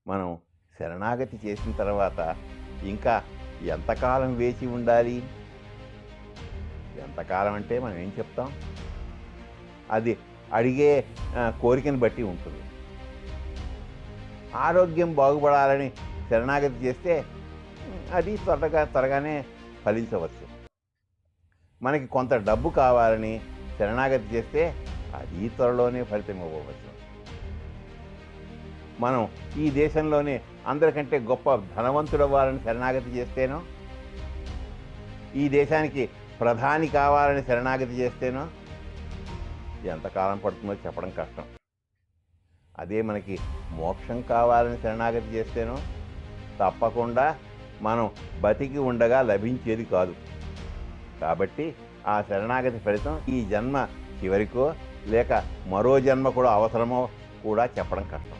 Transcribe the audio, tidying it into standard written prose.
మనం శరణాగతి చేసిన తర్వాత ఇంకా ఎంతకాలం వేచి ఉండాలి? ఎంతకాలం అంటే మనం ఏం చెప్తాం? అది అడిగే కోరికను బట్టి ఉంటుంది. ఆరోగ్యం బాగుపడాలని శరణాగతి చేస్తే అది త్వరగానే ఫలించవచ్చు. మనకి కొంత డబ్బు కావాలని శరణాగతి చేస్తే అది త్వరలోనే ఫలితం ఇవ్వవచ్చు. మనం ఈ దేశంలోనే అందరికంటే గొప్ప ధనవంతుడవ్వాలని శరణాగతి చేస్తేనో, ఈ దేశానికి ప్రధాని కావాలని శరణాగతి చేస్తేనో ఎంతకాలం పడుతుందో చెప్పడం కష్టం. అదే మనకి మోక్షం కావాలని శరణాగతి చేస్తేనో తప్పకుండా మనం బతికి ఉండగా లభించేది కాదు. కాబట్టి ఆ శరణాగతి ఫలితం ఈ జన్మ చివరికో లేక మరో జన్మ కూడా అవసరమో కూడా చెప్పడం కష్టం.